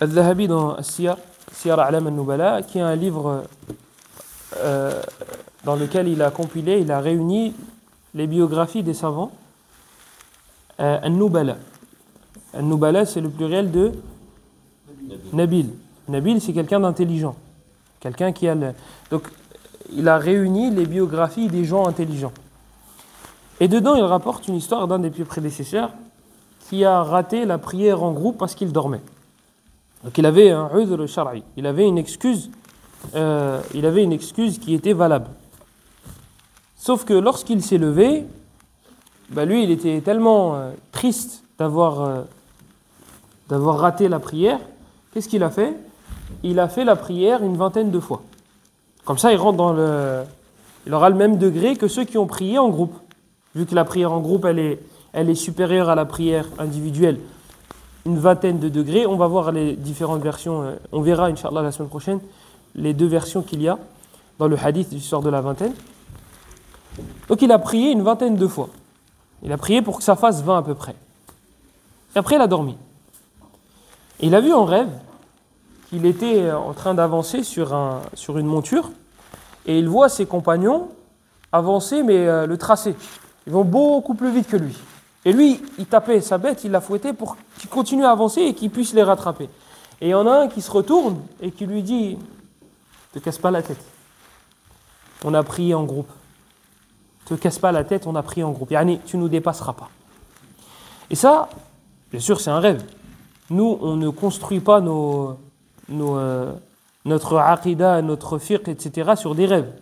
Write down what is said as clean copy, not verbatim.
Al-Dhahabi dans Siyar A'lam al-Nubala, qui est un livre dans lequel il a compilé, il a réuni les biographies des savants. Al-Nubala. Al-Nubala, c'est le pluriel de Nabil. Nabil, c'est quelqu'un d'intelligent. Quelqu'un qui a Donc, il a réuni les biographies des gens intelligents. Et dedans, il rapporte une histoire d'un des plus prédécesseurs qui a raté la prière en groupe parce qu'il dormait. Donc, il avait un udhr shar'i. Il avait une excuse qui était valable. Sauf que lorsqu'il s'est levé, lui, il était tellement triste d'avoir raté la prière. Qu'est-ce qu'il a fait? Il a fait la prière une vingtaine de fois. Comme ça, il aura le même degré que ceux qui ont prié en groupe. Vu que la prière en groupe, elle est supérieure à la prière individuelle, une vingtaine de degrés. On va voir les différentes versions. On verra, Inch'Allah, la semaine prochaine, les deux versions qu'il y a dans le hadith du sort de la vingtaine. Donc, il a prié une vingtaine de fois. Il a prié pour que ça fasse 20 à peu près. Et après, il a dormi. Et il a vu en rêve qu'il était en train d'avancer sur une monture et il voit ses compagnons avancer, mais le tracé. Ils vont beaucoup plus vite que lui. Et lui, il tapait sa bête, il la fouettait pour qu'il continue à avancer et qu'il puisse les rattraper. Et il y en a un qui se retourne et qui lui dit « Te casse pas la tête. On a prié en groupe. Te casse pas la tête, on a prié en groupe. Yani, tu nous dépasseras pas. » Et ça, bien sûr, c'est un rêve. Nous, on ne construit pas notre aqidah, notre fiqh, etc. sur des rêves.